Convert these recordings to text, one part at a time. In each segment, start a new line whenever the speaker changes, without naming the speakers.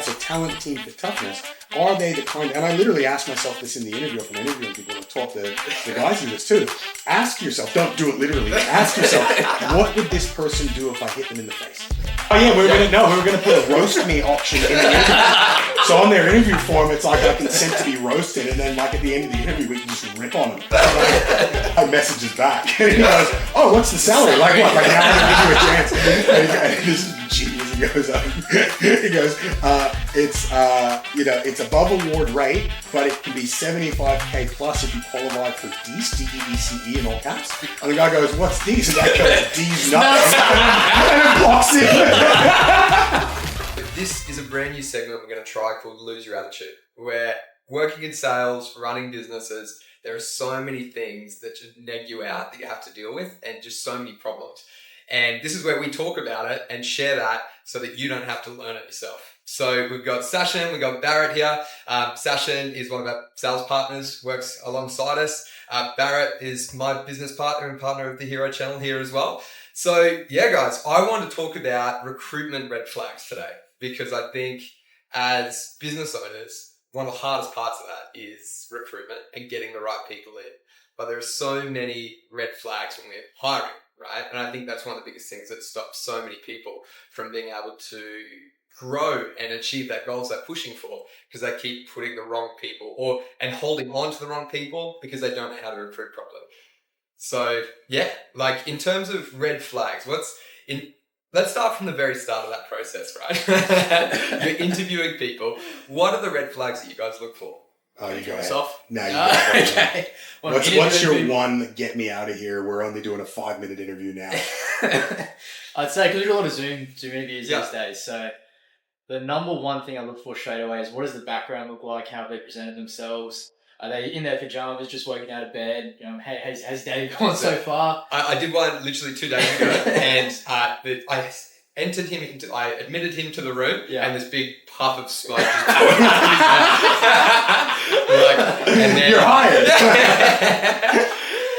that's a talent team for toughness, are they the kind, and I literally ask myself this in the interview, if I'm interviewing people, I've taught the guys do this too, ask yourself, don't do it literally, ask yourself, what would this person do if I hit them in the face? Oh yeah, we were gonna put a roast me option in the interview. So on their interview form, it's like I consent to be roasted, and then like at the end of the interview, we can just rip on them. I messages back, and he goes, "Oh, what's the salary? Like what? Like now I give you a chance." And this is genius. He goes, it's above award rate, but it can be 75K plus if you qualify for DECE, D-E-E-C-E in all caps. And the guy goes, "What's DECE?" And that goes, "D's nuts." And it blocks it.
This is a brand new segment we're going to try called Lose Your Attitude, where working in sales, running businesses, there are so many things that just neg you out that you have to deal with, and just so many problems. And this is where we talk about it and share that so that you don't have to learn it yourself. So we've got Sachin, we've got Barrett here. Sachin is one of our sales partners, works alongside us. Barrett is my business partner and partner of the Hero Channel here as well. So yeah, guys, I want to talk about recruitment red flags today, because I think as business owners, one of the hardest parts of that is recruitment and getting the right people in. But there are so many red flags when we're hiring, right? And I think that's one of the biggest things that stops so many people from being able to grow and achieve that goals they're pushing for, because they keep putting the wrong people and holding on to the wrong people because they don't know how to recruit properly. So yeah, like in terms of red flags, let's start from the very start of that process, right? You're interviewing people. What are the red flags that you guys look for?
Oh, you go ahead.
Off?
No, you go ahead.
Okay.
What's your one, get me out of here? We're only doing a 5-minute interview now.
I'd say, because we do a lot of Zoom interviews these days, so the number one thing I look for straight away is, what does the background look like? How have they presented themselves? Are they in their pajamas, just working out of bed? Hey, how's day gone so far?
I did one literally 2 days ago, and I admitted him to the room, and this big puff of smoke just poured out of his mouth.
You're hired.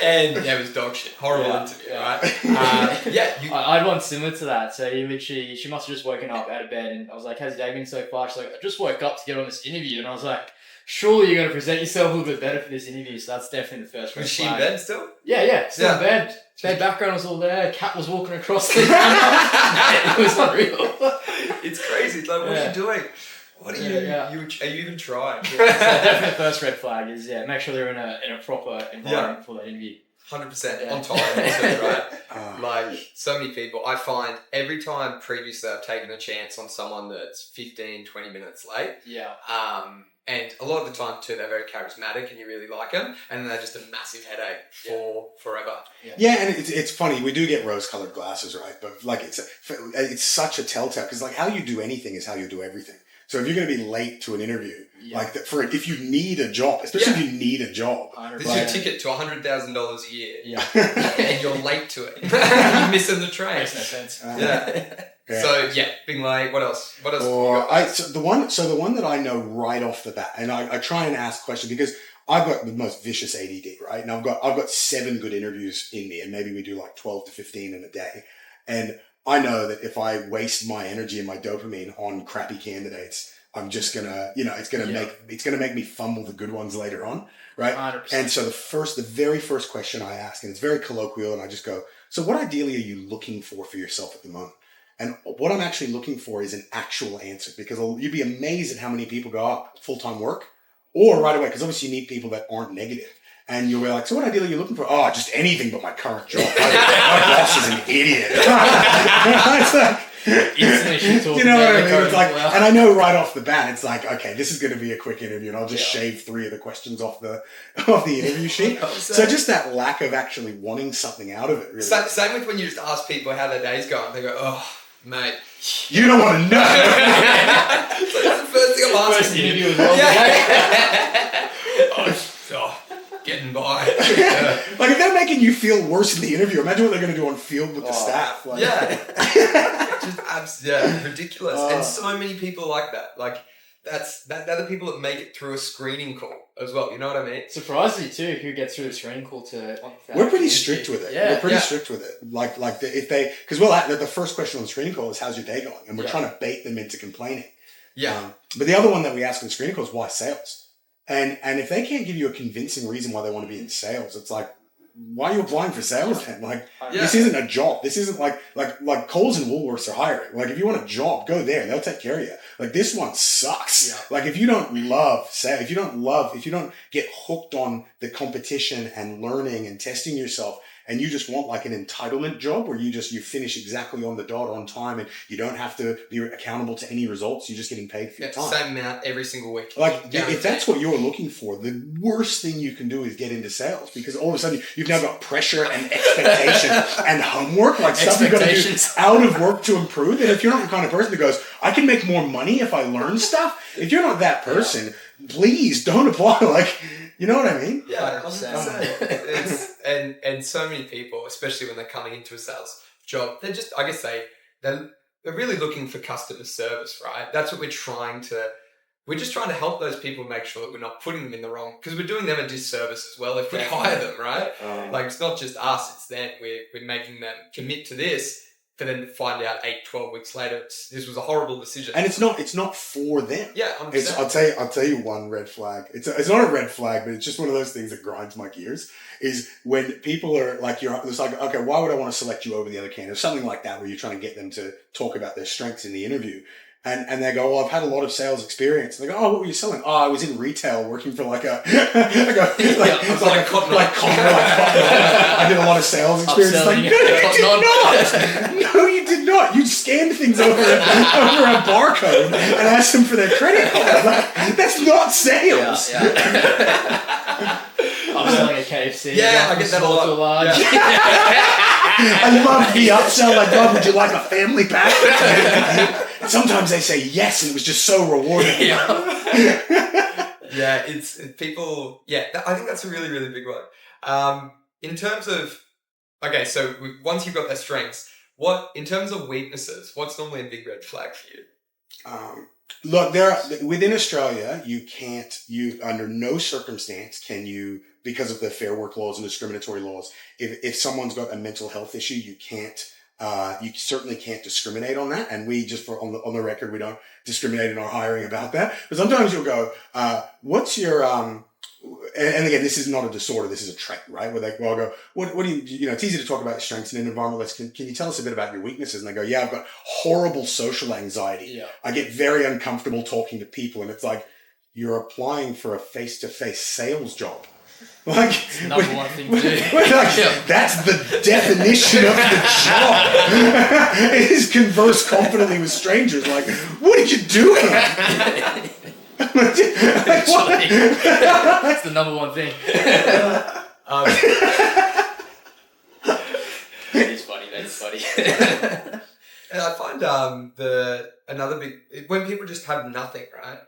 And it was dog shit. Horrible interview, right?
I had one similar to that. So she must have just woken up out of bed, and I was like, "How's your day been so far?" She's like, "I just woke up to get on this interview," and I was like, surely you're going to present yourself a little bit better for this interview. So that's definitely the first red flag.
Was she in bed still?
Yeah, still in bed. Bed background was all there. Cat was walking across the it was unreal.
It's crazy. It's like, what are you doing? What are you? Are you even trying?
So definitely the first red flag is make sure they're in a proper environment for that interview.
100% on time, also, right? Like so many people, I find every time previously I've taken a chance on someone that's 15, 20 minutes late.
Yeah.
And a lot of the time too, they're very charismatic and you really like them, and then they're just a massive headache for forever.
Yeah, and it's funny, we do get rose-colored glasses, right? But like it's such a telltale, because like how you do anything is how you do everything. So if you're going to be late to an interview, if you need a job, especially if you need a job.
This is your ticket to $100,000 a year. Yeah. And you're late to it. You're missing the train.
Makes no sense.
Yeah.
So being late, what else?
So the one that I know right off the bat, and I try and ask questions because I've got the most vicious ADD, right? And I've got 7 good interviews in me, and maybe we do like 12 to 15 in a day. And I know that if I waste my energy and my dopamine on crappy candidates, I'm just gonna, it's gonna make me fumble the good ones later on, right?
100%.
And so the very first question I ask, and it's very colloquial, and I just go, so what ideally are you looking for yourself at the moment? And what I'm actually looking for is an actual answer, because you'd be amazed at how many people go, full-time work, or right away, because obviously you need people that aren't negative. And you'll be like, so what ideally are you looking for? Oh, just anything but my current job. My boss is an idiot. It's like, you know what I mean? It's like, and I know right off the bat, it's like, okay, this is going to be a quick interview, and I'll just shave 3 of the questions off the interview sheet. So just that lack of actually wanting something out of it, really.
Same with when you just ask people how their day's going. They go, oh, mate.
You don't want to know.
So that's the first thing I'm asking.
First interview as well.
Getting by.
Like if they're making you feel worse in the interview, imagine what they're going to do on field with the staff. Like.
Just ridiculous. And so many people like that. Like they're the people that make it through a screening call as well. You know what I mean?
Surprisingly too, who gets through the screening call to.
We're pretty strict with it.
Yeah.
We're pretty strict with it. Because the first question on the screening call is how's your day going, and we're trying to bait them into complaining.
Yeah.
But the other one that we ask in the screening call is why sales? And if they can't give you a convincing reason why they want to be in sales, it's like, why are you applying for sales then? Like, this isn't a job. This isn't like Coles and Woolworths are hiring. Like, if you want a job, go there. They'll take care of you. Like, this one sucks.
Yeah.
Like, if you don't love sales, if you don't get hooked on the competition and learning and testing yourself, and you just want like an entitlement job where you finish exactly on the dot on time and you don't have to be accountable to any results, you're just getting paid for your time.
Same amount every single week.
Like, if that's what you're looking for, the worst thing you can do is get into sales, because all of a sudden you've now got pressure and expectation and homework, like stuff you've got to do out of work to improve. And if you're not the kind of person that goes, I can make more money if I learn stuff, if you're not that person, please don't apply. Like, you know what I mean?
Yeah, 100%. And so many people, especially when they're coming into a sales job, they're just, I guess they're really looking for customer service, right? That's what we're just trying to help those people make sure that we're not putting them in the wrong, because we're doing them a disservice as well if we hire them, right? Like, it's not just us, it's them. We're making them commit to this for them to find out 8-12 weeks later this was a horrible decision.
And it's not for them.
Yeah,
100%. I'll tell you one red flag. It's not a red flag, but it's just one of those things that grinds my gears. Is when people are like, it's like, okay, why would I want to select you over the other candidate? Something like that, where you're trying to get them to talk about their strengths in the interview. And they go, well, I've had a lot of sales experience. And they go, oh, what were you selling? Oh, I was in retail working for like a, cotton. I did a lot of sales experience. Like, no, you did not. You scanned things over a barcode and asked them for their credit card. Like, that's not sales.
I'm selling a KFC.
Yeah, I get that a lot.
I love the upsell. Like, God, would you like a family pack? Sometimes they say yes, and it was just so rewarding.
It's people. Yeah, I think that's a really, really big one. In terms of, okay, so once you've got their strengths, in terms of weaknesses, what's normally a big red flag for you?
Look, within Australia, you under no circumstance can you, because of the Fair Work laws and discriminatory laws, if someone's got a mental health issue, you certainly can't discriminate on that. And we just, on the record, we don't discriminate in our hiring about that. But sometimes you'll go, what's your, and again, this is not a disorder, this is a trait, right? Where I'll go, what do you it's easy to talk about strengths in an environment. Can you tell us a bit about your weaknesses? And they go, yeah, I've got horrible social anxiety. Yeah. I get very uncomfortable talking to people. And it's like, you're applying for a face-to-face sales job. Like,
it's the number one thing to do.
That's the definition of the job. It is converse confidently with strangers. Like, what are you doing?
That's the number one thing. That is funny.
And I find another big, when people just have nothing, right?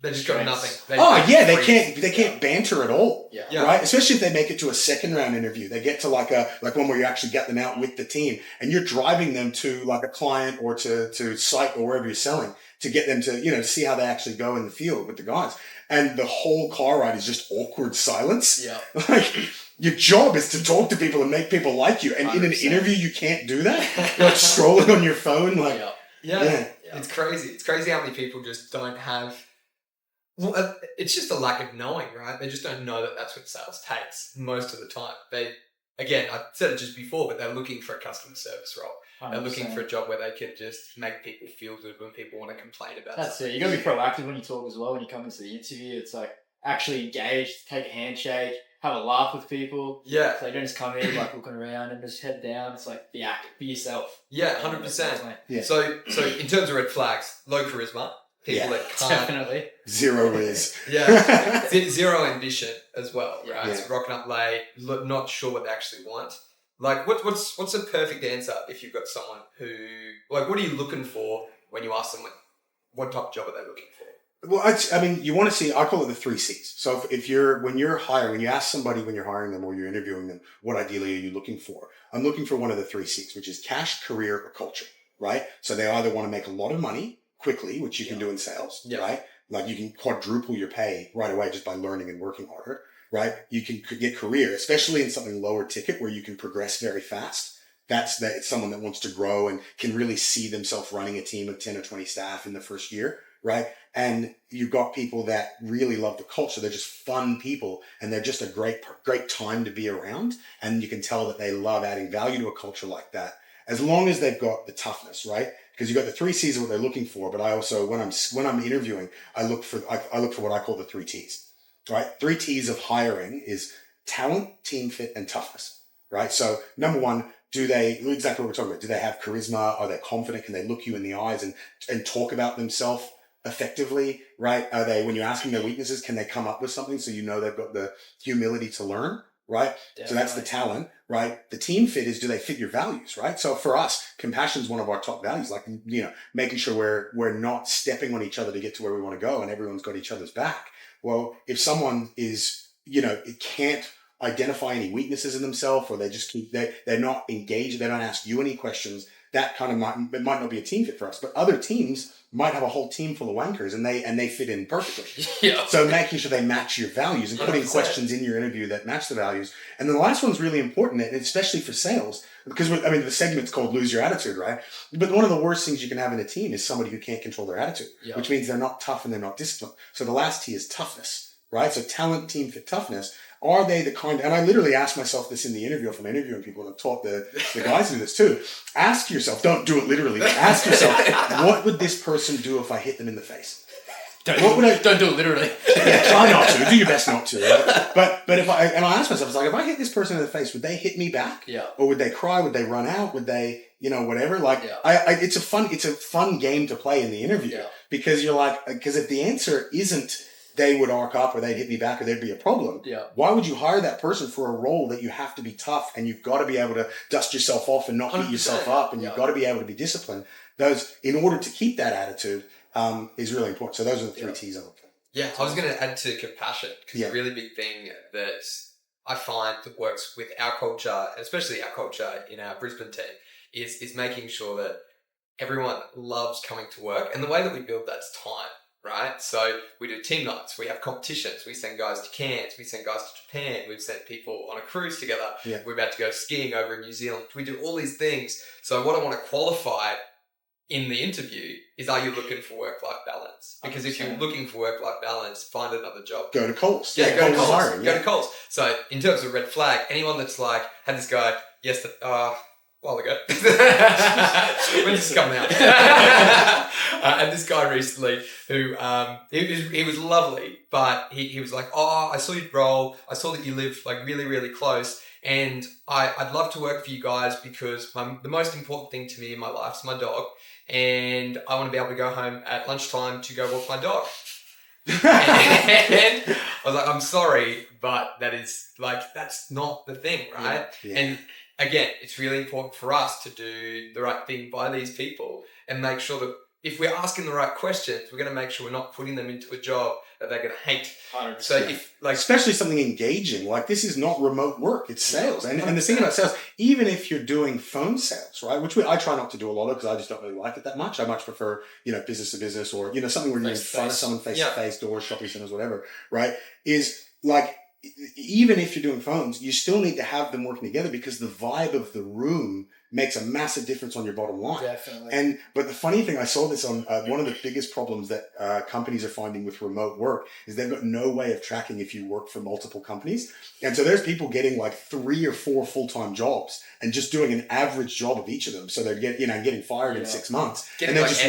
They just got nothing.
They can't banter at all.
Yeah.
Right? Especially if they make it to a second round interview. They get to like one where you actually get them out with the team and you're driving them to like a client or to site or wherever you're selling to get them to, see how they actually go in the field with the guys. And the whole car ride is just awkward silence.
Yeah.
Like, your job is to talk to people and make people like you. And 100%. In an interview, you can't do that. You're like scrolling on your phone. Like,
yeah. It's crazy. It's crazy how many people just don't have. Well, it's just a lack of knowing, right? They just don't know that that's what sales takes most of the time. Again, I said it just before, but they're looking for a customer service role. 100%. They're looking for a job where they can just make people feel good when people want to complain about
That's
something.
it. You got to be proactive when you talk as well. When you come into the interview, it's like actually engage, take a handshake, have a laugh with people.
Yeah.
So you don't just come in like looking around and just head down. It's like be active, be yourself.
Yeah, 100%. Yeah. So in terms of red flags, low charisma. People that can't.
Definitely.
Zero is.
Yeah. Zero ambition as well, right? Yeah. So rocking up late, not sure what they actually want. Like, what's a perfect answer if you've got someone who, like, what are you looking for when you ask someone, what type of job are they looking for?
Well, I mean, you want to see, I call it the 3 C's. So when you ask somebody when you're hiring them or you're interviewing them, what ideally are you looking for? I'm looking for one of the 3 C's, which is cash, career, or culture, right? So they either want to make a lot of money quickly, which you can do in sales, right? Like you can quadruple your pay right away just by learning and working harder, right? You can get career, especially in something lower ticket where you can progress very fast. It's someone that wants to grow and can really see themselves running a team of 10 or 20 staff in the first year, right? And you've got people that really love the culture. They're just fun people, and they're just a great time to be around. And you can tell that they love adding value to a culture like that, as long as they've got the toughness, right? Because you've got the 3 C's of what they're looking for. But I also, when I'm interviewing, I look for what I call the 3 T's, right? 3 T's of hiring is talent, team fit, and toughness, right? So number one, exactly what we're talking about. Do they have charisma? Are they confident? Can they look you in the eyes and talk about themselves effectively, right? Are they, when you're asking their weaknesses, can they come up with something so you know they've got the humility to learn, right? Definitely. So that's the talent, right? The team fit is, do they fit your values, right? So for us, compassion is one of our top values, like, making sure we're not stepping on each other to get to where we want to go and everyone's got each other's back. Well, if someone is, it can't identify any weaknesses in themselves, or they just they're not engaged, they don't ask you any questions, that kind of might not be a team fit for us. But other teams might have a whole team full of wankers and they fit in perfectly. Yeah. So making sure they match your values and putting 100%. Questions in your interview that match the values. And then the last one's really important, and especially for sales, because the segment's called Lose Your Attitude, right? But one of the worst things you can have in a team is somebody who can't control their attitude, which means they're not tough and they're not disciplined. So the last T is toughness, right? So talent, team fit, toughness. Are they the kind, and I literally asked myself this in the interview if I'm interviewing people, and I've taught the guys to do this too. Ask yourself, don't do it literally, but ask yourself, what would this person do if I hit them in the face?
Don't do it literally.
Yeah, try not to. Do your best not to. Right? But if I ask myself, it's like, if I hit this person in the face, would they hit me back?
Yeah.
Or would they cry? Would they run out? Would they, whatever? Like, it's a fun game to play in the interview, because you're like, because if the answer isn't they would arc up or they'd hit me back or there'd be a problem.
Yeah.
Why would you hire that person for a role that you have to be tough and you've got to be able to dust yourself off and not beat yourself up, and you've got to be able to be disciplined? Those, in order to keep that attitude, is really important. So those are the 3 T's I look for.
Yeah, I was going to add to compassion, because a really big thing that I find that works with our culture, and especially our culture in our Brisbane team, is making sure that everyone loves coming to work. And the way that we build that's time. Right? So we do team nights, we have competitions, we send guys to Cairns, we send guys to Japan, we've sent people on a cruise together, we're about to go skiing over in New Zealand. We do all these things. So what I want to qualify in the interview is, are you looking for work-life balance? Because if you're looking for work-life balance, find another job.
Go to Coles.
Yeah, go to Coles. Go to Coles. So in terms of red flag, anyone that's like, had this guy yesterday, while ago. When this is coming out. And this guy recently who, he was lovely, but he was like, I saw your role. I saw that you live like really, really close. And I'd love to work for you guys because the most important thing to me in my life is my dog. And I want to be able to go home at lunchtime to go walk my dog. And I was like, I'm sorry, but that's not the thing, right?
Yeah.
And again, it's really important for us to do the right thing by these people and make sure that if we're asking the right questions, we're going to make sure we're not putting them into a job that they're going to hate.
100%.
So
especially something engaging, like this is not remote work, it's sales. And the thing about sales, even if you're doing phone sales, right, which I try not to do a lot of because I just don't really like it that much. I much prefer, business to business, or, something where you're in front of someone face to face, doors, shopping centers, whatever, right, is like, even if you're doing phones, you still need to have them working together because the vibe of the room makes a massive difference on your bottom line.
Definitely.
But the funny thing, I saw this on one of the biggest problems that companies are finding with remote work is they've got no way of tracking if you work for multiple companies. And so there's people getting like 3 or 4 full-time jobs and just doing an average job of each of them. So they're getting fired in 6 months.
Getting
and they're just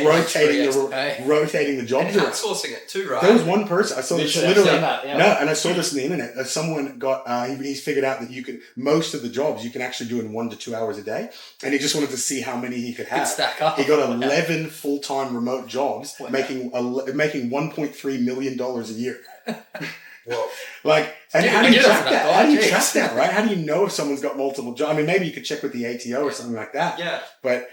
rotating the jobs around.
Outsourcing it too, right?
There was one person, I saw this literally, and I saw this on the internet. Someone got, he's figured out that most of the jobs you can actually do in 1 to 2 hours a day. And he just wanted to see how many he could have.
Stack up.
He got 11 full-time remote jobs, making $1.3 million a year.
Whoa.
And how do you track that? How do you track that, right? How do you know if someone's got multiple jobs? I mean, maybe you could check with the ATO or something like that.
Yeah.
But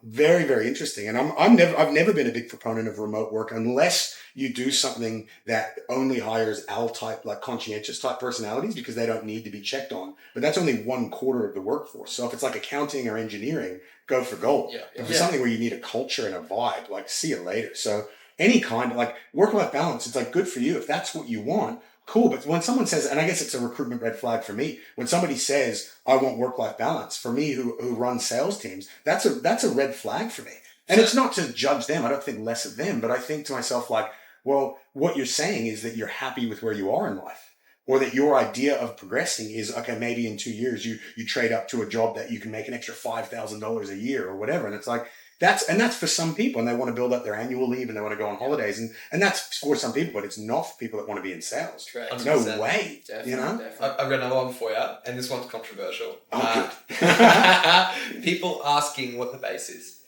very, very interesting. And I've never been a big proponent of remote work unless you do something that only hires L type, like conscientious type personalities, because they don't need to be checked on. But that's only 1/4 of the workforce. So if it's like accounting or engineering, go for gold.
Yeah.
But for something where you need a culture and a vibe, like see you later. So any kind of like work-life balance, it's like good for you. If that's what you want, cool. But when someone says, and I guess it's a recruitment red flag for me, when somebody says, I want work-life balance, for me who runs sales teams, that's a red flag for me. And it's not to judge them. I don't think less of them, but I think to myself like, well, what you're saying is that you're happy with where you are in life. Or that your idea of progressing is, okay, maybe in 2 years you trade up to a job that you can make an extra $5,000 a year or whatever. And it's like, that's for some people, and they want to build up their annual leave and they want to go on holidays. And that's for some people, but it's not for people that want to be in sales.
Correct.
No way.
Definitely,
you know?
definitely.
I've got another one for you, and this one's controversial.
Oh, good.
People asking what the base is.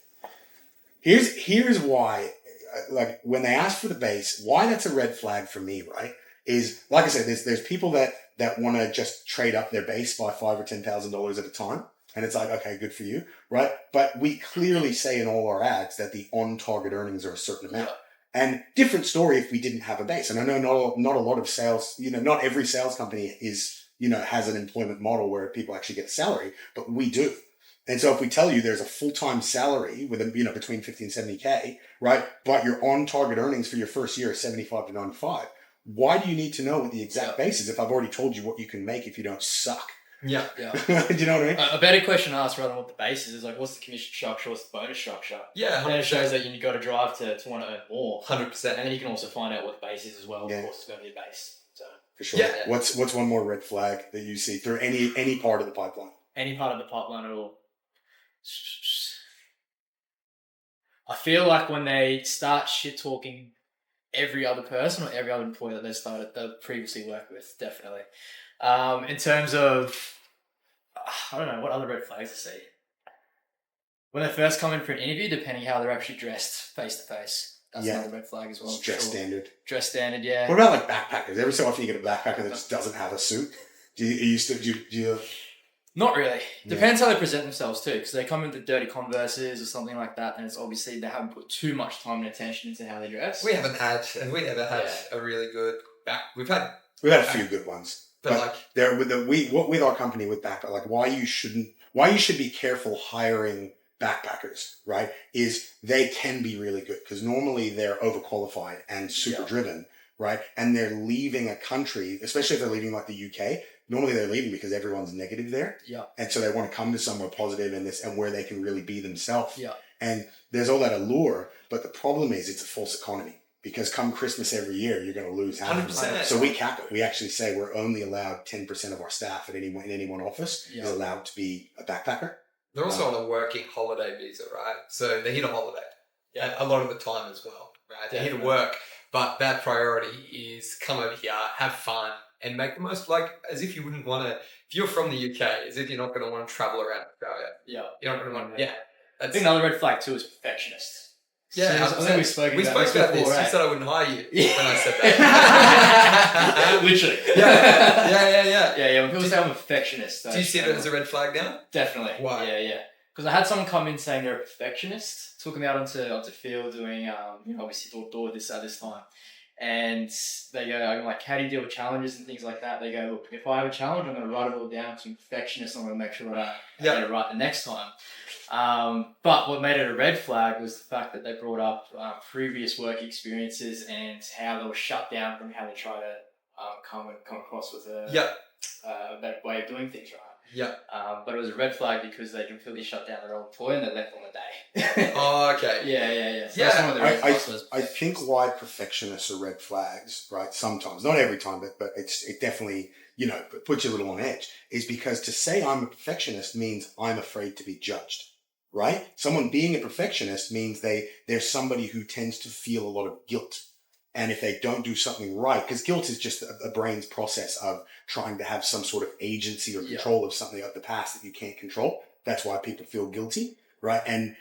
Here's why, like when they ask for the base, why that's a red flag for me, right? Is like I said, there's people that want to just trade up their base by $5,000 or $10,000 at a time, and it's like, okay, good for you, right? But we clearly say in all our ads that the on-target earnings are a certain amount. And different story if we didn't have a base. And I know not a lot of sales, not every sales company is has an employment model where people actually get a salary, but we do. And so if we tell you there's a full-time salary with between 50 and 70K, right? But your on-target earnings for your first year is 75 to 95. Why do you need to know what the exact base is if I've already told you what you can make if you don't suck?
Yeah.
Do you know what I mean?
A better question to ask rather than what the base is like, what's the commission structure, what's the bonus structure?
Yeah.
And then it shows that you've got to drive to want to earn more.
100%.
And then you can also find out what the base is as well.
Yeah.
Of course, it's going to be a base. So
For sure.
Yeah.
What's one more red flag that you see through any part of the pipeline?
any part of the pipeline at all. I feel like when they start shit talking every other person or every other employee that they've previously worked with, definitely. In terms of, I don't know, what other red flags I see? When they first come in for an interview, depending how they're actually dressed face to face, that's another red flag as well.
It's dress standard.
Dress standard, yeah.
What about like backpackers? Every so often you get a backpacker that just doesn't have a suit. Do you
Not really. Depends how they present themselves too, because they come into dirty Converses or something like that, and it's obviously they haven't put too much time and attention into how they dress.
We haven't had, and we never had a really good back. We've had
a few good ones,
but like
there with with our company with backpack, like why you should be careful hiring backpackers, right? Is they can be really good because normally they're overqualified and super driven, right? And they're leaving a country, especially if they're leaving like the UK. Normally they're leaving because everyone's negative there.
Yeah.
And so they want to come to somewhere positive and where they can really be themselves.
Yeah.
And there's all that allure, but the problem is it's a false economy because come Christmas every year, you're going to lose half of it. So we cap it. We actually say we're only allowed 10% of our staff in any one office is allowed to be a backpacker.
They're also on a working holiday visa, right? So they hit a holiday. Yeah. A lot of the time as well, right? They hit a work, but that priority is come over here, have fun, and make the most, like, as if you wouldn't want to, if you're from the UK, as if you're not going to want to travel around Australia.
Yeah.
You're not going to want to,
I think another red flag too is perfectionist.
Yeah,
I think we've spoken about this
this.
before, right?
You said I wouldn't hire you when I said that.
Literally.
Yeah.
When people say I'm a perfectionist.
Do you see that as a red flag now?
Definitely.
Why?
Yeah. Because I had someone come in saying they're a perfectionist, took me out onto field doing, obviously door this at this time. And they go, I'm like, how do you deal with challenges and things like that? They go, look, if I have a challenge, I'm going to write it all down because I'm a perfectionist. I'm going to make sure that I get it right the next time. But what made it a red flag was the fact that they brought up previous work experiences and how they were shut down from how they try to come across with a better way of doing things, right?
Yeah.
But it was a red flag because they completely shut down their own employee and they left on the day.
Oh, okay.
Yeah. So that's one of the red flags.
I think why perfectionists are red flags, right? Sometimes, not every time, but it definitely, puts you a little on edge, is because to say I'm a perfectionist means I'm afraid to be judged, right? Someone being a perfectionist means they're somebody who tends to feel a lot of guilt. And if they don't do something right, because guilt is just a brain's process of trying to have some sort of agency or control of something of the past that you can't control. That's why people feel guilty, right? And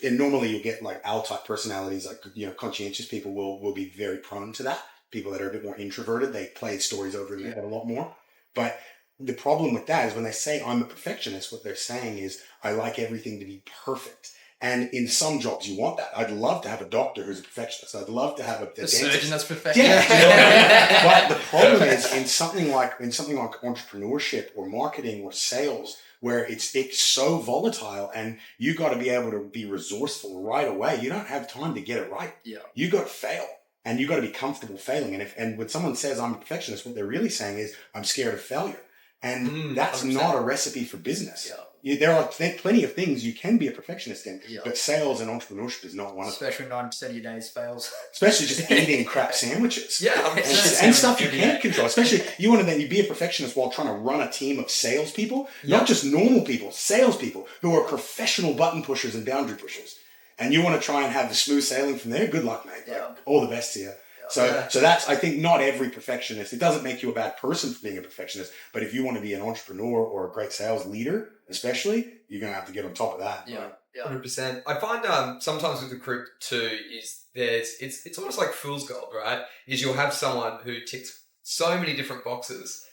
normally you'll get like owl-type personalities, like, conscientious people will be very prone to that. People that are a bit more introverted, they play stories over in their head a lot more. But the problem with that is when they say I'm a perfectionist, what they're saying is I like everything to be perfect. And in some jobs, you want that. I'd love to have a doctor who's a perfectionist. I'd love to have a dentist.
Surgeon that's perfectionist.
Yeah. But the problem is in something like entrepreneurship or marketing or sales, where it's so volatile and you got to be able to be resourceful right away. You don't have time to get it right.
Yeah.
You got to fail. And you got to be comfortable failing. And when someone says I'm a perfectionist, what they're really saying is I'm scared of failure. And that's 100%. Not a recipe for business.
Yeah.
there are plenty of things you can be a perfectionist in,
Yeah.
but sales and entrepreneurship is not one of them.
Especially 90% of your days fails.
Especially just eating crap sandwiches.
Yeah,
And stuff you can't control. Especially you want to then be a perfectionist while trying to run a team of salespeople, not just normal people, salespeople who are professional button pushers and boundary pushers. And you want to try and have the smooth sailing from there. Good luck, mate.
Yeah.
Like, all the best to you. So that's, I think, not every perfectionist. It doesn't make you a bad person for being a perfectionist. But if you want to be an entrepreneur or a great sales leader, especially, you're going to have to get on top of that.
Yeah.
100%. I find sometimes with recruit too is it's almost like fool's gold, right? Is you'll have someone who ticks so many different boxes,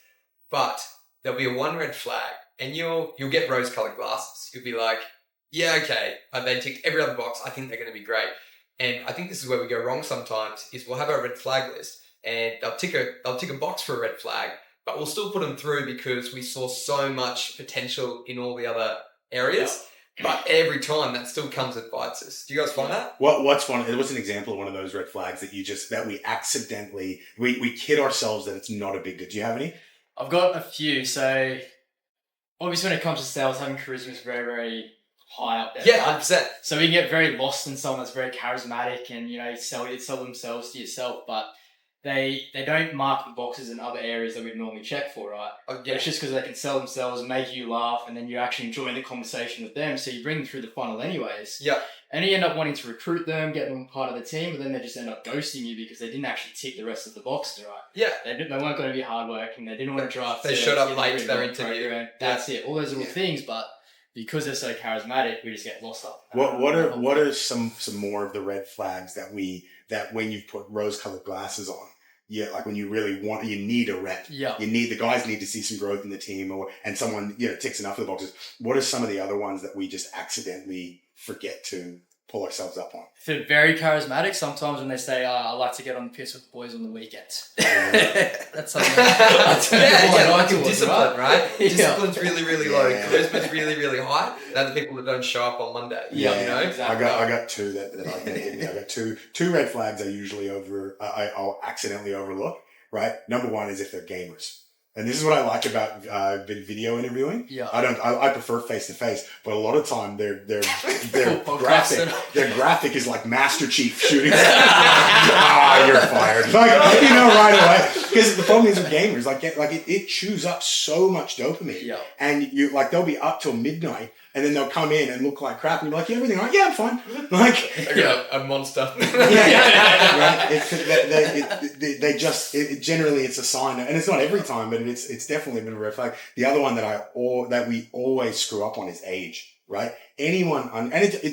but there'll be a one red flag, and you'll get rose-colored glasses. You'll be like, yeah, okay, they ticked every other box. I think they're going to be great. And I think this is where we go wrong sometimes. Is we'll have our red flag list, and they'll tick a box for a red flag, but we'll still put them through because we saw so much potential in all the other areas. Yeah. But every time that still comes and bites us. Do you guys find that?
What's an example of one of those red flags that we accidentally we kid ourselves that it's not a big deal? Do you have any?
I've got a few. So obviously, when it comes to sales, having charisma is very, very high up there.
Yeah, 100%.
So we can get very lost in someone that's very charismatic and, sell themselves to yourself, but they don't mark the boxes in other areas that we'd normally check for, right?
Oh, yeah.
It's just because they can sell themselves, make you laugh, and then you're actually enjoying the conversation with them, so you bring them through the funnel anyways.
Yeah.
And you end up wanting to recruit them, get them part of the team, but then they just end up ghosting you because they didn't actually tick the rest of the boxes, right?
Yeah.
They weren't going to be hardworking, they didn't want to drive.
They showed up late to their interview.
That's it. All those little things, but because they're so charismatic, we just get lost up.
What are some more of the red flags that when you put rose-colored glasses on, like when you really you need a rep.
Yeah.
The guys need to see some growth in the team, and someone ticks enough of the boxes. What are some of the other ones that we just accidentally forget to pull ourselves up on?
If they're very charismatic, sometimes when they say, I like to get on the piss with the boys on the weekends. That's something.
Like discipline, right? Discipline's really, really low.
Yeah.
Charisma's really, really high. They're the people that don't show up on Monday.
Yeah, exactly.
I got two that I can hit me. I got two red flags I usually I'll accidentally overlook. Right, number one is if they're gamers. And this is what I like about video interviewing.
Yeah.
I prefer face to face, but a lot of time their graphic is like Master Chief shooting. You're fired. Right away. Because the problem is with gamers, it chews up so much dopamine.
Yeah.
And they'll be up till midnight, and then they'll come in and look like crap, and you're like, everything all right? Yeah, I'm fine.
A monster.
Right. Generally it's a sign, and it's not every time, but it's definitely been a red flag. The other one that we always screw up on is age. Right? Anyone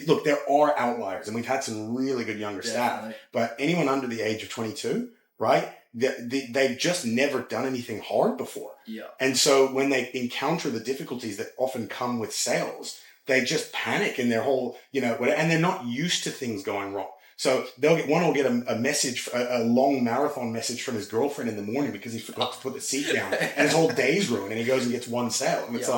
look, there are outliers, and we've had some really good younger staff, but anyone under the age of 22, right? They've just never done anything hard before.
Yeah. And
so when they encounter the difficulties that often come with sales, they just panic in their whole, and they're not used to things going wrong. So one will get a message, a long marathon message from his girlfriend in the morning because he forgot to put the seat down, and his whole day's ruined, and he goes and gets one sale, and it's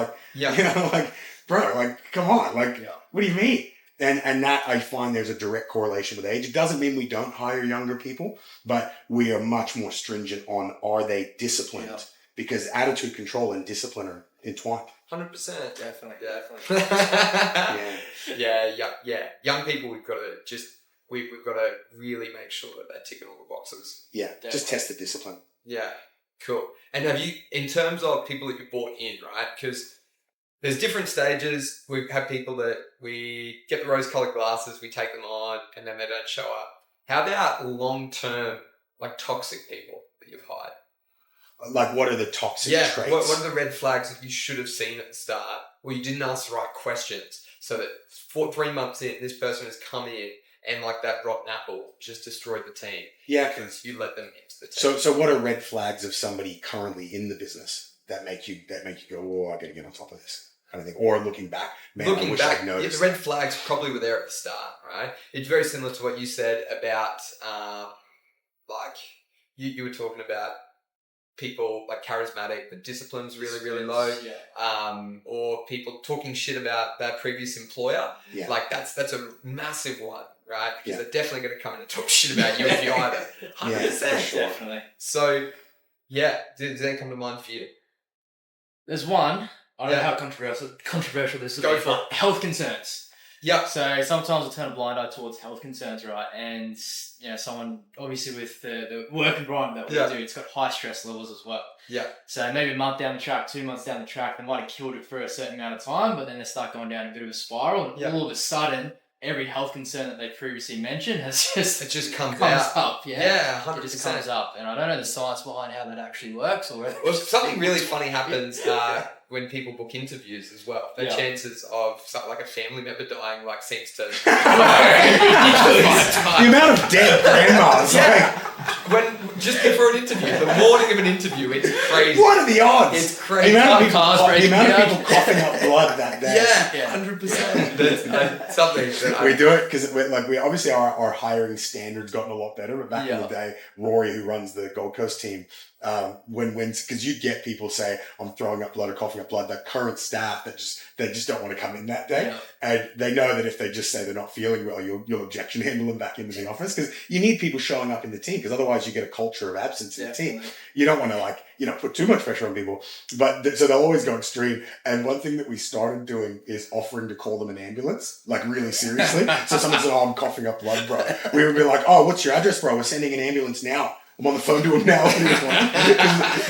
bro, come on, what do you mean? And that I find there's a direct correlation with age. It doesn't mean we don't hire younger people, but we are much more stringent on, are they disciplined? Yeah. Because attitude control and discipline are entwined.
100%.
Definitely.
Yeah. Young people, we've got to really make sure that they're ticking all the boxes.
Yeah, definitely. Just test the discipline.
Yeah, cool. And have you, in terms of people that you brought in, right? Because there's different stages. We have people that we get the rose-colored glasses, we take them on, and then they don't show up. How about long-term, toxic people that you've hired?
What are the toxic traits?
What are the red flags that you should have seen at the start, or you didn't ask the right questions, so that 3 months in, this person has come in and that rotten apple just destroyed the team? Yeah, because you let them into the team.
So what are red flags of somebody currently in the business that make you go, oh, I got to get on top of this kind of thing? Or looking back, I wish I'd noticed.
The red flags probably were there at the start, right? It's very similar to what you said about, you were talking about people charismatic, but discipline's really, really low. Yeah. Or people talking shit about their previous employer. Yeah. That's a massive one, right? Because they're definitely going to come in and talk shit about you if you hire them. 100%.
Yeah, sure. Definitely.
So, does that come to mind for you?
There's one. I don't know how controversial this is.
Go for it.
Health concerns.
Yeah.
So sometimes I turn a blind eye towards health concerns, right? And someone obviously with the work environment that we do, it's got high stress levels as well.
Yeah.
So maybe a month down the track, 2 months down the track, they might have killed it for a certain amount of time, but then they start going down a bit of a spiral, and all of a sudden, every health concern that they previously mentioned has just
comes
up.
Yeah, 100%.
It just comes up, and I don't know the science behind how that actually works. Or
well, something really funny happens when people book interviews as well. The chances of something like a family member dying seems to
the amount of dead grandmas.
When just before an interview, the morning of an interview, it's crazy.
What are the odds?
It's crazy.
The amount of people coughing up blood that day.
Yeah, 100%. That's something that
we do it because we obviously our hiring standards gotten a lot better. But back in the day, Rory, who runs the Gold Coast team, because you get people say I'm throwing up blood or coughing up blood, that current staff that just don't want to come in that day, and they know that if they just say they're not feeling well, you'll objection handle them back into the office, because you need people showing up in the team, because otherwise you get a culture of absence in the team. You don't want to put too much pressure on people, but so they'll always go extreme. And one thing that we started doing is offering to call them an ambulance, really seriously. So someone said, "Oh, I'm coughing up blood, bro." We would be like, "Oh, what's your address, bro? We're sending an ambulance now. I'm on the phone to him now."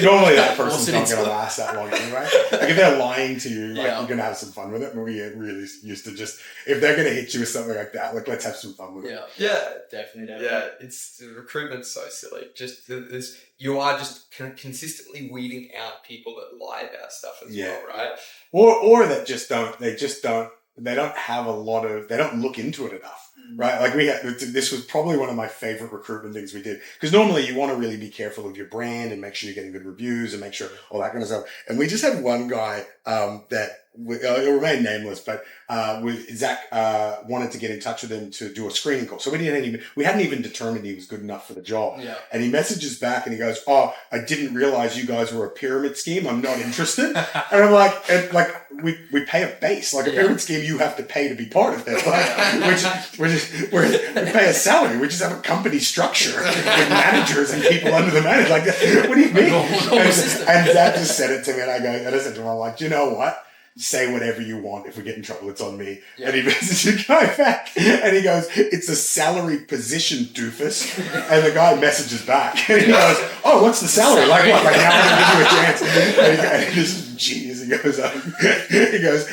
Normally that person's not going to last that long anyway. If they're lying to you, you're going to have some fun with it. But we really used to just, if they're going to hit you with something like that, let's have some fun with it.
Yeah,
definitely.
Yeah, recruitment's so silly. Just you are just consistently weeding out people that lie about stuff as well, right?
Or that they don't look into it enough. Right, this was probably one of my favorite recruitment things we did, because normally you want to really be careful of your brand and make sure you're getting good reviews and make sure all that kind of stuff. And we just had one guy he'll remain nameless, but Zach wanted to get in touch with him to do a screening call. So we hadn't even determined he was good enough for the job.
Yeah.
And he messages back and he goes, "Oh, I didn't realize you guys were a pyramid scheme. I'm not interested." And I'm like, we pay a base, a pyramid scheme. You have to pay to be part of it. We pay a salary. We just have a company structure with managers and people under the manager. What do you mean? And Zach just said it to me, and I said to him, I'm like, "You know what? Say whatever you want. If we get in trouble, it's on me." And he messages the guy back, and he goes, "It's a salaried position, doofus." And the guy messages back, and he goes, "Oh, what's the salary? Like what? Like now I'm gonna give you a chance." And this is genius. He goes,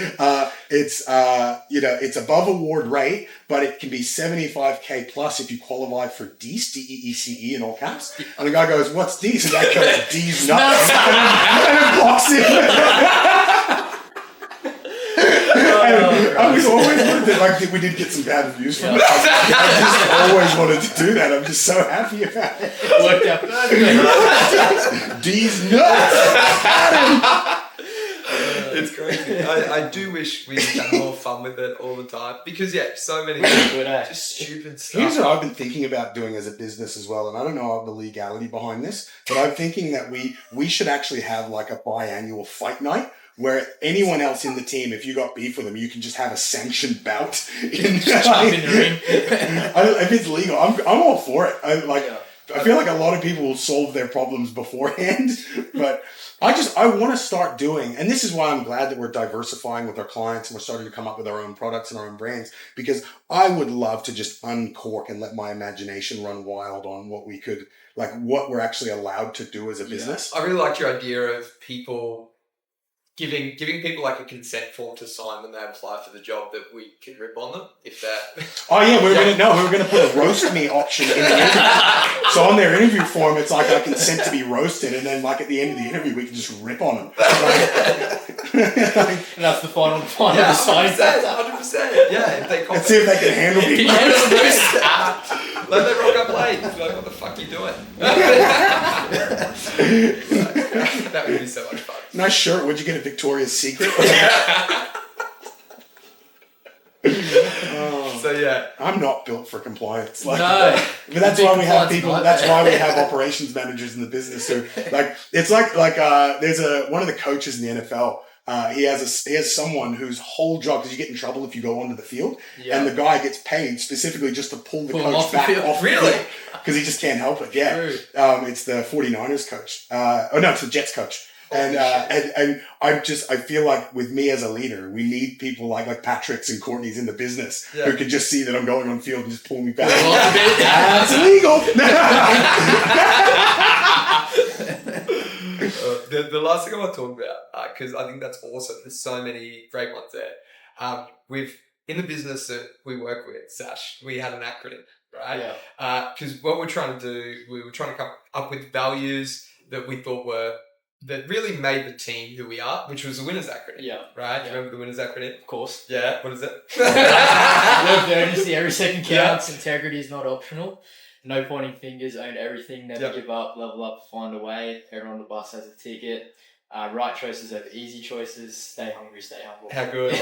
it's above award rate, but it can be 75K plus if you qualify for DEECE, DEECE in all caps. And the guy goes, "What's DEECE?" And that goes, "D's nuts," and it blocks him. I was always wanted to, we did get some bad reviews from it. I just always wanted to do that. I'm just so happy about it.
Worked out perfectly.
D's nuts.
It's crazy. I do wish we had more fun with it all the time, because so many just stupid stuff.
Here's what I've been thinking about doing as a business as well, and I don't know the legality behind this, but I'm thinking that we should actually have a biannual fight night, where anyone else in the team, if you got beef with them, you can just have a sanctioned bout.
In the ring.
If it's legal, I'm all for it. I feel like a lot of people will solve their problems beforehand, but I want to start doing, and this is why I'm glad that we're diversifying with our clients and we're starting to come up with our own products and our own brands, because I would love to just uncork and let my imagination run wild on what we could, what we're actually allowed to do as a business.
I really like your idea of people giving people a consent form to sign when they apply for the job, that we can rip on them if that.
Oh yeah, we were gonna put a roast me option in the interview. So on their interview form, it's I consent to be roasted, and then at the end of the interview, we can just rip on them.
And that's the final sign.
100%. Yeah, if they
let's see if they can handle me.
Let them rock up late. What the fuck are you doing? That would be so much fun.
Nice shirt. Where'd you get a Victoria's Secret?
So
I'm not built for compliance.
No,
but that's why we have people. That's why we have operations managers in the business who it's there's one of the coaches in the NFL. He has someone whose whole job, because you get in trouble if you go onto the field, and the guy gets paid specifically just to pull the coach back off the field, because he just can't help it. Yeah, it's the 49ers coach. It's the Jets coach. And I feel like with me as a leader, we need people like Patrick's and Courtney's in the business who can just see that I'm going on field and just pull me back. That's illegal.
The last thing I want to talk about, because I think that's awesome. There's so many great ones there. In the business that we work with, Sash, we had an acronym, right?
Yeah.
Because what we're trying to do, we were trying to come up with values that we thought that really made the team who we are, which was the winners acronym.
Yeah.
Right? Do you remember the winners acronym?
Of course.
Yeah. What is it?
Work the urgency, every second counts, integrity is not optional. No pointing fingers, own everything, never give up, level up, find a way. Everyone on the bus has a ticket. Right choices over easy choices. Stay hungry, stay humble.
How good.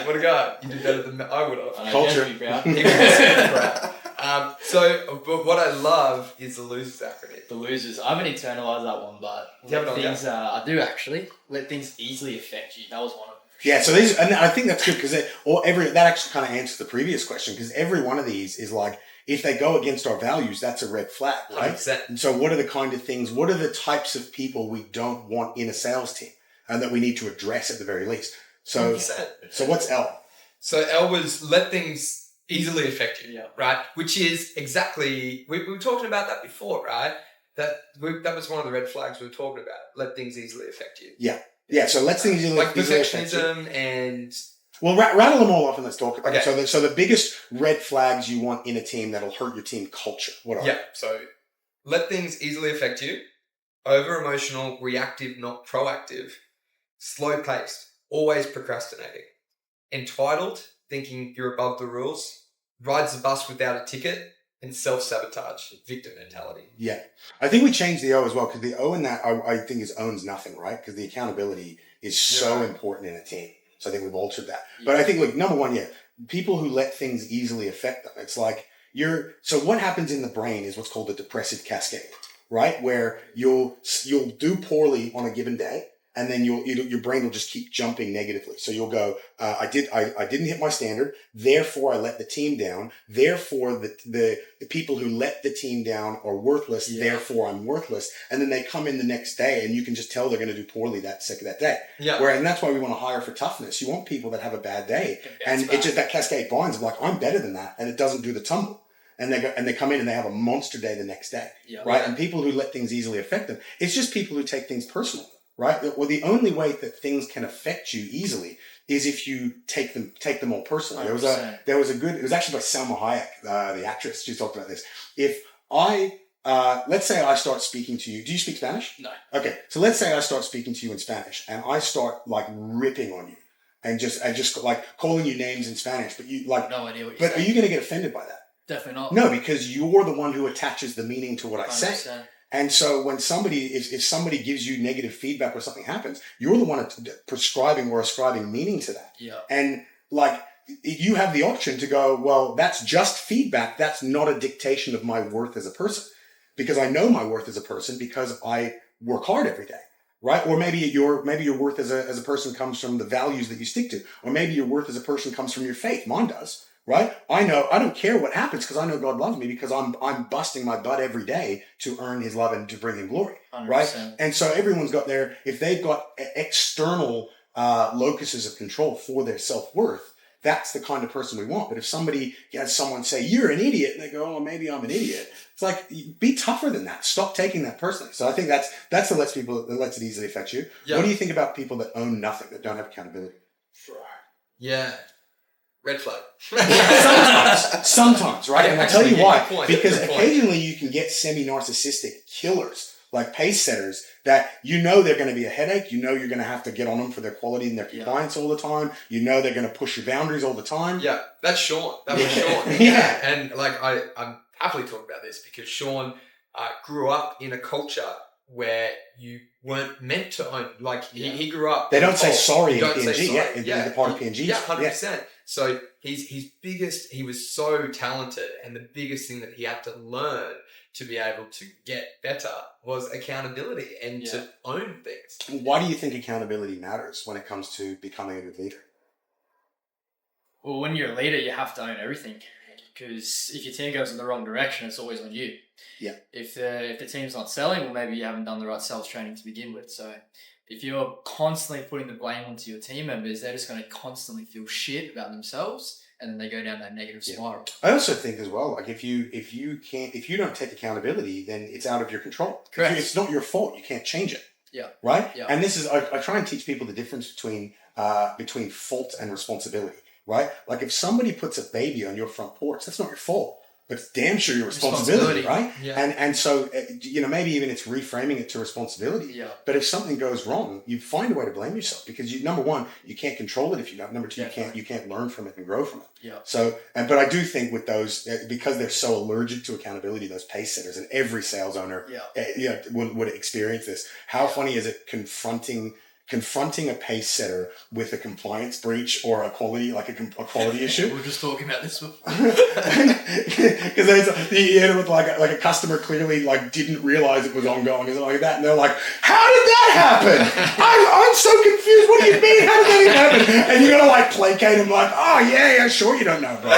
What a guy. You did better than I would have.
Culture.
But what I love is the losers acronym.
The losers. I haven't internalized that one, but I do actually. Let things easily affect you. That was one of them.
Yeah, so these, and I think that's good because that actually kind of answers the previous question, because every one of these is like, if they go against our values, that's a red flag, right?
100%.
And so what are the kind of things, what are the types of people we don't want in a sales team and that we need to address at the very least? So,
100%.
So what's L?
So L was let things easily affect you,
Yeah.
right? Which is exactly, we were talking about that before, right? That was one of the red flags we were talking about. Let things easily affect you.
Yeah, so let's things easily
like
easily affect you.
perfectionism and...
Well, rattle them all off and let's talk about
Okay.
it. So the biggest red flags you want in a team that'll hurt your team culture, what are they?
Yeah, so let things easily affect you. Over-emotional, reactive, not proactive. Slow-paced, always procrastinating. Entitled, thinking you're above the rules. Rides the bus without a ticket. And self-sabotage, victim mentality.
Yeah. I think we changed the O as well, because the O in that, I think, is owns nothing, right? Because the accountability is so important in a team. So I think we've altered that. Yeah. But I think, number one, people who let things easily affect them. It's like so what happens in the brain is what's called a depressive cascade, right? Where you'll do poorly on a given day, and then your brain will just keep jumping negatively. So you'll go, I didn't hit my standard, therefore I let the team down, therefore the people who let the team down are worthless, therefore I'm worthless. And then they come in the next day and you can just tell they're going to do poorly that day. Yeah. And that's why we want to hire for toughness. You want people that have a bad day. And it's just that cascade binds of like, I'm better than that. And it doesn't do the tumble. And they come in and they have a monster day the next day. Yeah. Right. And people who let things easily affect them, it's just people who take things personally. Right. Well, the only way that things can affect you easily is if you take them all personally. 100%. It was actually by Salma Hayek, the actress. She talked about this. If let's say I start speaking to you. Do you speak Spanish?
No.
Okay. So let's say I start speaking to you in Spanish and I start like ripping on you and just like calling you names in Spanish, but you like
no idea what you're saying.
But are you going to get offended by that?
Definitely not.
No, because you're the one who attaches the meaning to what I
100%.
say. And so when if somebody gives you negative feedback or something happens, you're the one prescribing or ascribing meaning to that.
Yeah.
And like you have the option to go, well, that's just feedback. That's not a dictation of my worth as a person, because I know my worth as a person because I work hard every day. Right? Or maybe your worth as a person comes from the values that you stick to, or maybe your worth as a person comes from your faith. Mine does. Right? I don't care what happens because I know God loves me because I'm busting my butt every day to earn his love and to bring him glory.
100%.
Right? And so everyone's got if they've got external locuses of control for their self-worth, that's the kind of person we want. But if somebody has someone say, you're an idiot, and they go, oh, maybe I'm an idiot. It's like, be tougher than that. Stop taking that personally. So I think that's what lets it easily affect you. Yeah. What do you think about people that own nothing, that don't have accountability?
Yeah. Red flag.
Sometimes, right? And I'll tell you why. Because
Good point.
Occasionally you can get semi-narcissistic killers, like pace setters, that they're going to be a headache. You're going to have to get on them for their quality and their compliance all the time. They're going to push your boundaries all the time.
Yeah, that's Sean. That was Sean.
Yeah.
And like I'm happily talking about this because Sean grew up in a culture where you weren't meant to own. Like he grew up.
They don't say sorry in PNG.
Yeah,
the part of PNG.
Yeah, 100%. So he was so talented, and the biggest thing that he had to learn to be able to get better was accountability and to own things.
Why do you think accountability matters when it comes to becoming a good leader?
Well, when you're a leader, you have to own everything, because if your team goes in the wrong direction, it's always on you.
Yeah.
If the team's not selling, well, maybe you haven't done the right sales training to begin with. So If you're constantly putting the blame onto your team members, they're just going to constantly feel shit about themselves, and then they go down that negative spiral.
I also think as well, like if you don't take accountability, then it's out of your control.
Correct.
It's not your fault. You can't change it.
Yeah.
Right.
Yeah.
And this is I try and teach people the difference between fault and responsibility. Right. Like if somebody puts a baby on your front porch, that's not your fault. But it's damn sure your responsibility, right?
Yeah.
And so, maybe even it's reframing it to responsibility.
Yeah.
But if something goes wrong, you find a way to blame yourself because number one, you can't control it if you don't. Number two, you can't learn from it and grow from it.
Yeah.
So, but I do think with those, because they're so allergic to accountability, those pace setters, and every sales owner, would experience this. How funny is it confronting a pace setter with a compliance breach or a quality issue?
We were just talking about this before.
Because you end up with like a customer clearly like didn't realize it was ongoing and something like that, and they're like, "How did that happen? I'm so confused. What do you mean? How did that even happen?" And you're gonna like placate them like, "Oh yeah, sure you don't know, bro."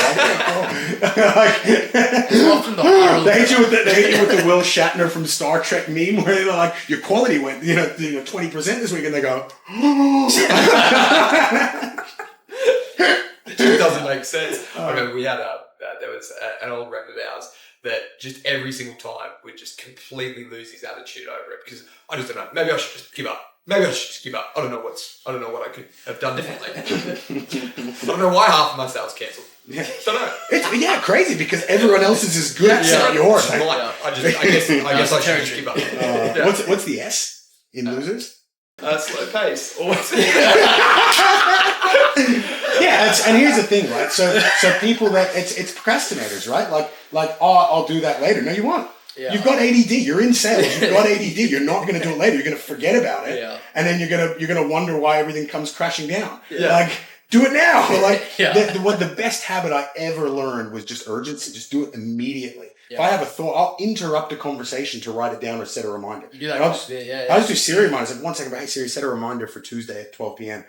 They hit you with the Will Shatner from Star Trek meme where they're like, "Your quality went 20% this week," and they go,
It just doesn't make sense. I remember we had there was an old rep of ours that just every single time would just completely lose his attitude over it because I just don't know. Maybe I should just give up. I don't know what I could have done differently. I don't know why half of my sales cancelled.
Yeah.
Don't know.
It's crazy because everyone else is as good except yours.
I guess I should just give up.
What's the S in losers?
Slow pace.
And here's the thing, right? So people that it's procrastinators, right? Like I'll do that later. No, you won't. Yeah. You've got ADD. You're in sales. You've got ADD. You're not going to do it later. You're going to forget about it, and then you're gonna wonder why everything comes crashing down. Yeah. Like do it now. The best habit I ever learned was just urgency. Just do it immediately. Yeah. If I have a thought, I'll interrupt a conversation to write it down or set a reminder.
You do that.
I'll just do Siri reminders. Like 1 second, hey Siri, set a reminder for Tuesday at 12 p.m.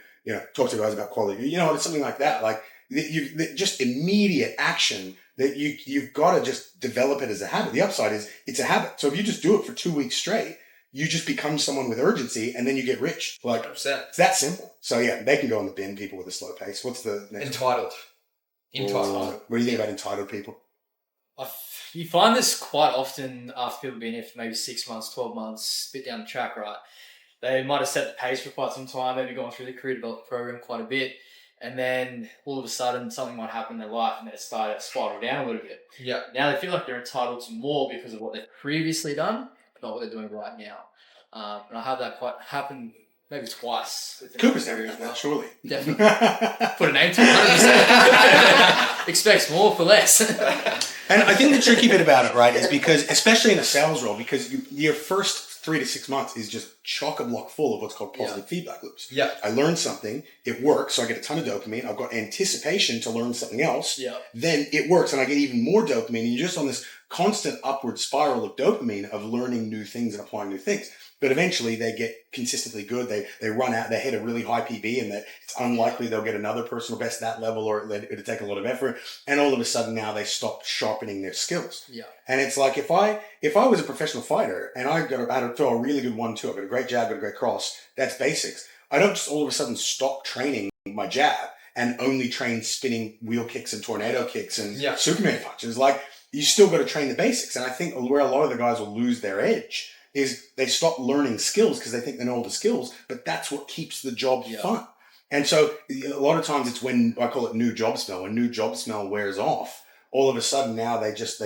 Talk to guys about quality. Something like that. Like just immediate action that you've got to just develop it as a habit. The upside is it's a habit. So if you just do it for 2 weeks straight, you just become someone with urgency, and then you get rich. Like
100%.
It's that simple. So they can go in the bin. People with a slow pace. What's the next?
Entitled.
What do you think about entitled people?
You find this quite often after people have been here for maybe 6 months, 12 months, bit down the track, right? They might have set the pace for quite some time, maybe gone through the career development program quite a bit, and then all of a sudden something might happen in their life and they start to spiral down a little bit.
Yeah.
Now they feel like they're entitled to more because of what they've previously done, but not what they're doing right now. And I have that quite happen maybe twice.
Cooper's never done that, surely.
Definitely. Put a name to it, 100%. Expects more for less.
And I think the tricky bit about it, right, is because, especially in a sales role, because your first 3 to 6 months is just chock-a-block full of what's called positive feedback loops.
Yeah.
I learned something, it works, so I get a ton of dopamine. I've got anticipation to learn something else.
Yeah.
Then it works, and I get even more dopamine, and you're just on this constant upward spiral of dopamine of learning new things and applying new things. But eventually they get consistently good. They run out, they hit a really high PB, and that it's unlikely they'll get another personal best at that level, or it'll take a lot of effort. And all of a sudden now they stop sharpening their skills.
Yeah.
And it's like if I was a professional fighter and I had to throw a really good 1-2, I've got a great jab, got a great cross, that's basics. I don't just all of a sudden stop training my jab and only train spinning wheel kicks and tornado kicks and Superman punches. Like you still got to train the basics. And I think where a lot of the guys will lose their edge is they stop learning skills because they think they know all the skills, but that's what keeps the job fun. And so a lot of times it's when I call it new job smell. When new job smell wears off, all of a sudden now it's just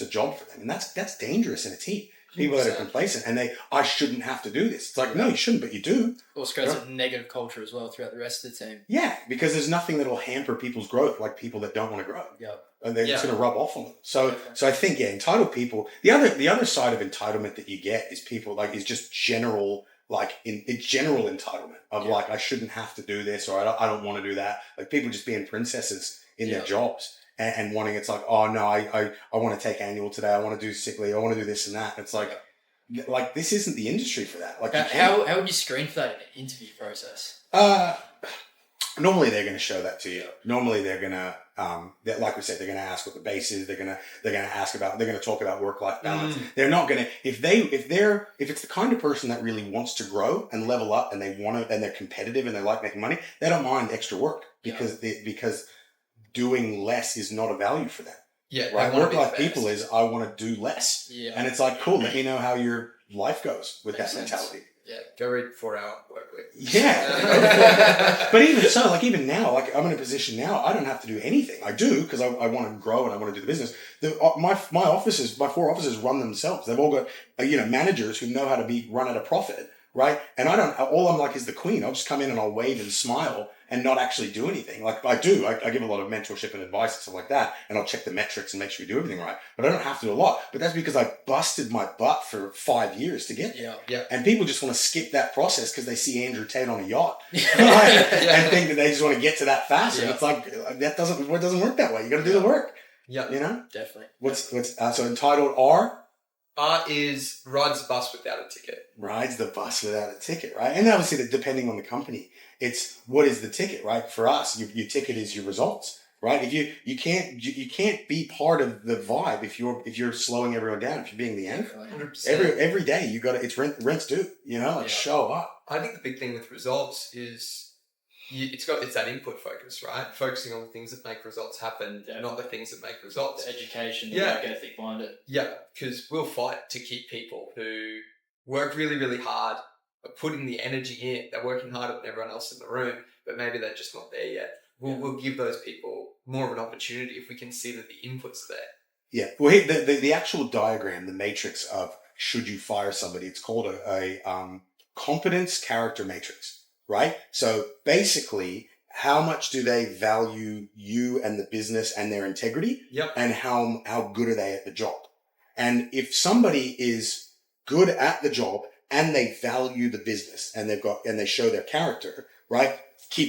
a job for them. And that's dangerous in a team. People 100%. That are complacent and I shouldn't have to do this. It's like, no, you shouldn't, but you do.
Also creates a negative culture as well throughout the rest of the team.
Yeah, because there's nothing that will hamper people's growth like people that don't want to grow.
Yeah.
And they're just going to rub off on them. So I think, entitled people, the other side of entitlement that you get is people is just general, it's general entitlement of I shouldn't have to do this or I don't want to do that. Like people just being princesses in their jobs and wanting, it's like, oh no, I want to take annual today. I want to do sick leave. I want to do this and that. It's like this isn't the industry for that. Like
how would you screen for that in the interview process?
Normally they're going to show that to you. Normally they're going to, like we said, they're going to ask what the base is. They're going to talk about work-life balance. They're not going to, if it's the kind of person that really wants to grow and level up and and they're competitive and they like making money, they don't mind extra work because doing less is not a value for them.
Yeah.
Right. Work-life people is, I want to do less.
Yeah.
And it's like, cool, let me know how your life goes with that mentality.
Yeah, go read 4-hour work week.
Yeah. But even so, like even now, like I'm in a position now, I don't have to do anything. I do because I want to grow and I want to do the business. My 4 offices run themselves. They've all got, managers who know how to run at a profit, right? And all I'm like is the queen. I'll just come in and I'll wave and smile and not actually do anything. Like I do. I give a lot of mentorship and advice and stuff like that. And I'll check the metrics and make sure we do everything right. But I don't have to do a lot. But that's because I busted my butt for 5 years to get there.
Yeah.
And people just want to skip that process because they see Andrew Tate on a yacht and think that they just want to get to that fast. And it's like, it doesn't work that way. You got to do the work.
Yeah.
Definitely.
What's so entitled R?
R is rides the bus without a ticket.
Rides the bus without a ticket, right? And obviously, depending on the company, it's what is the ticket, right? For us, your ticket is your results, right? If you can't be part of the vibe if you're slowing everyone down, if you're being the anchor.
100%.
Every day you got it's rent's due, show up.
I think the big thing with results is it's that input focus, right? Focusing on the things that make results happen, not the things that make results.
The education, the work ethic behind it.
Yeah, because we'll fight to keep people who work really, really hard, are putting the energy in, they're working harder than everyone else in the room, but maybe they're just not there yet. We'll give those people more of an opportunity if we can see that the input's there.
Yeah. Well, the actual diagram, the matrix of should you fire somebody, it's called a competence character matrix. Right? So basically, how much do they value you and the business and their integrity?
Yep.
And how good are they at the job? And if somebody is good at the job and they value the business and they show their character, right?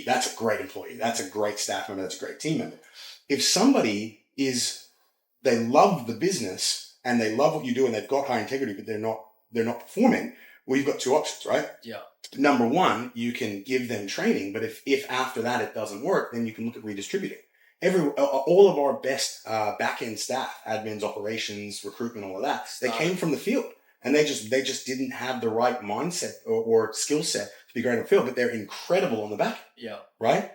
That's a great employee. That's a great staff member. That's a great team member. If somebody they love the business and they love what you do and they've got high integrity, but they're not performing, well, you've got 2 options, right?
Yeah.
Number one, you can give them training, but if after that it doesn't work, then you can look at redistributing. All of our best back-end staff, admins, operations, recruitment, all of that, they came from the field, and they just didn't have the right mindset or skill set to be great in the field, but they're incredible on the back.
Yeah.
Right.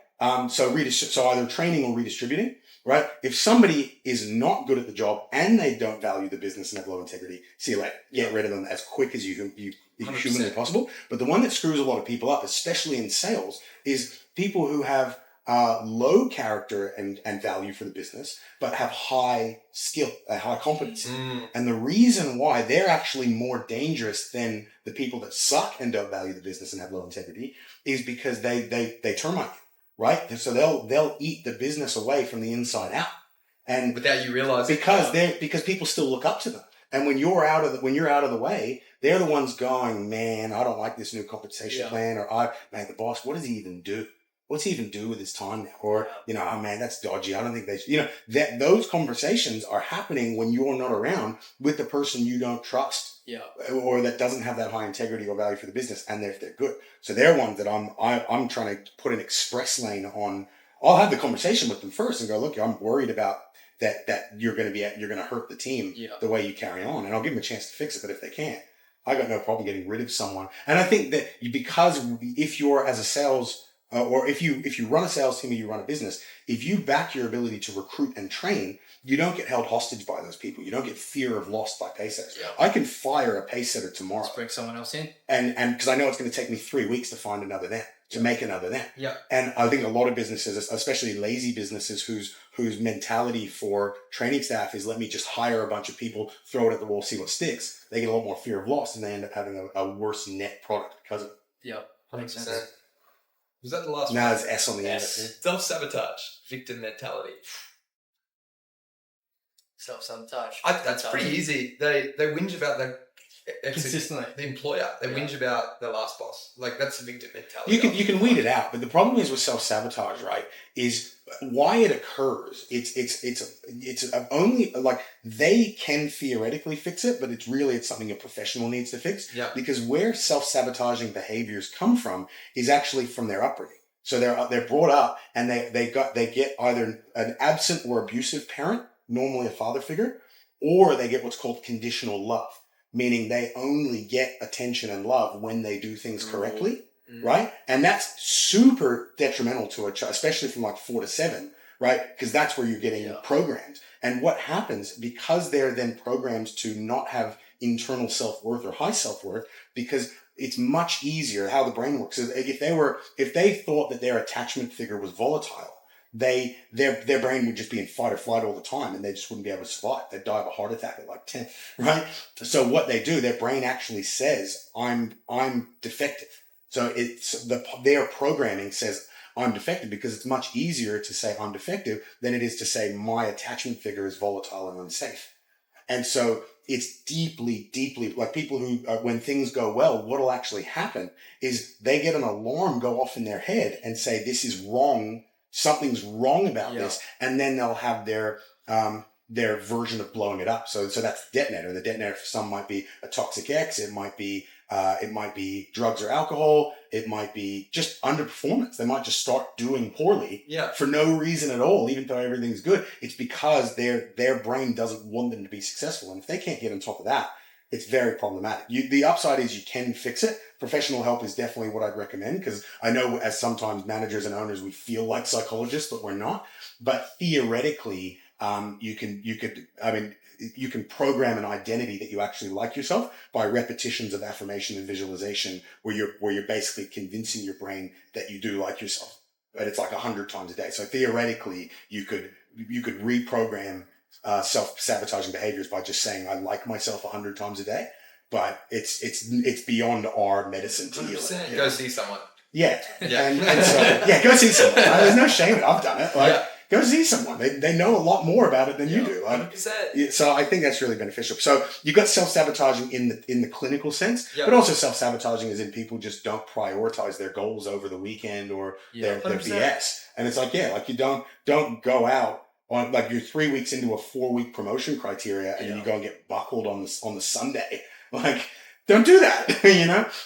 So either training or redistributing. Right. If somebody is not good at the job and they don't value the business and have low integrity, see you later. Get rid of them as quick as you humanly possible. But the one that screws a lot of people up, especially in sales, is people who have low character and value for the business, but have high skill, high competency. And the reason why they're actually more dangerous than the people that suck and don't value the business and have low integrity is because they termite you. Right? So they'll eat the business away from the inside out. And
without you realizing,
because people still look up to them. And when you're out of the way, they're the ones going, man, I don't like this new compensation plan, or the boss, what does he even do? What's he even do with his time now? Or, oh man, that's dodgy. I don't think that those conversations are happening when you're not around with the person you don't trust.
Yeah.
Or that doesn't have that high integrity or value for the business, and they're good. So they're ones that I'm trying to put an express lane on. I'll have the conversation with them first and go, look, I'm worried about that you're going to hurt the team the way you carry on, and I'll give them a chance to fix it. But if they can't, I got no problem getting rid of someone. And I think that because if you're as a sales or if you run a sales team or you run a business, if you back your ability to recruit and train, you don't get held hostage by those people. You don't get fear of loss by pay setters. Yeah. I can fire a pay setter tomorrow.
Let's bring someone else in.
And because I know it's going to take me 3 weeks to find another them, to make another them.
Yeah.
And I think a lot of businesses, especially lazy businesses whose mentality for training staff is let me just hire a bunch of people, throw it at the wall, see what sticks. They get a lot more fear of loss and they end up having a worse net product because of it.
Yeah.
100%. Was that the last one?
No, it's S on the end.
Self-sabotage, victim mentality.
Self-sabotage.
That's pretty easy. They whinge about
consistently.
The employer. They whinge about the last boss. Like that's a victim mentality.
You can weed it out, but the problem is with self-sabotage, right? Is why it occurs. It's only like they can theoretically fix it, but it's something a professional needs to fix.
Yeah.
Because where self-sabotaging behaviors come from is actually from their upbringing. So they're brought up and they get either an absent or abusive parent, normally a father figure, or they get what's called conditional love, meaning they only get attention and love when they do things correctly, right? And that's super detrimental to a child, especially from like 4 to 7, right? Because that's where you're getting programmed. And what happens, because they're then programmed to not have internal self-worth or high self-worth, because it's much easier how the brain works. If they thought that their attachment figure was volatile, their brain would just be in fight or flight all the time, and they just wouldn't be able to survive. They'd die of a heart attack at like 10, right? So what they do, their brain actually says, I'm defective. So their programming says I'm defective, because it's much easier to say I'm defective than it is to say my attachment figure is volatile and unsafe. And so it's deeply, deeply, like people who, when things go well, what'll actually happen is they get an alarm go off in their head and say, this is wrong. Something's wrong about this. And then they'll have their version of blowing it up. So that's detonator. The detonator for some might be a toxic ex. It might be drugs or alcohol. It might be just underperformance. They might just start doing poorly for no reason at all, even though everything's good. It's because their brain doesn't want them to be successful. And if they can't get on top of that, it's very problematic. The upside is you can fix it. Professional help is definitely what I'd recommend, because I know as sometimes managers and owners, we feel like psychologists, but we're not. But theoretically, you can program an identity that you actually like yourself by repetitions of affirmation and visualization, where you're basically convincing your brain that you do like yourself. But it's like 100 times a day. So theoretically, you could reprogram self-sabotaging behaviors by just saying I like myself 100 times a day. But it's beyond our medicine to heal it.
Go see someone.
Yeah. And so go see someone. There's no shame in it. I've done it. Go see someone. They know a lot more about it than you do.
100%.
So I think that's really beneficial. So you got self-sabotaging in the clinical sense, but also self-sabotaging as in people just don't prioritize their goals over the weekend or their BS. And it's like, you don't go out on, like, you're 3 weeks into a 4-week promotion criteria and you go and get buckled on the Sunday. Like, don't do that,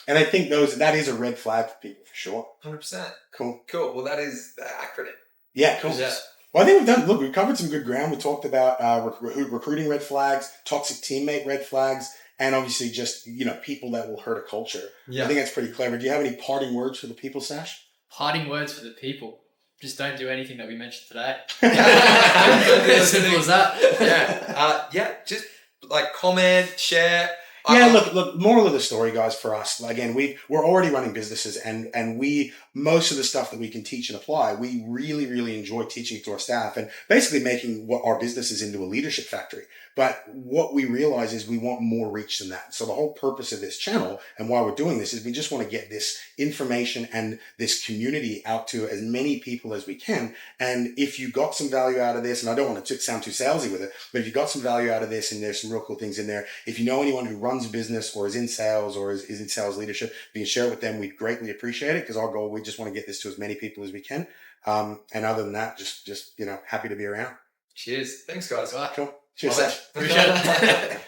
And I think that is a red flag for people for sure.
100%.
Cool.
Well, that is the acronym.
Yeah, cool. Yeah. Well, I think we've covered some good ground. We talked about recruiting red flags, toxic teammate red flags, and obviously just, people that will hurt a culture. Yeah. I think that's pretty clever. Do you have any parting words for the people, Sash?
Parting words for the people. Just don't do anything that we mentioned today. As simple as that.
Just like comment, share.
Look, moral of the story, guys, for us, again, we're already running businesses, and most of the stuff that we can teach and apply, we really, really enjoy teaching to our staff and basically making what our businesses into a leadership factory. But what we realize is we want more reach than that. So the whole purpose of this channel and why we're doing this is we just want to get this information and this community out to as many people as we can. And if you got some value out of this, and I don't want to sound too salesy with it, but if you got some value out of this and there's some real cool things in there, if you know anyone who runs a business or is in sales or is in sales leadership, if you can share it with them, we'd greatly appreciate it, because our goal, we just want to get this to as many people as we can. And other than that, just happy to be around.
Cheers. Thanks, guys.
Cool. Cheers, Sash.
Appreciate it.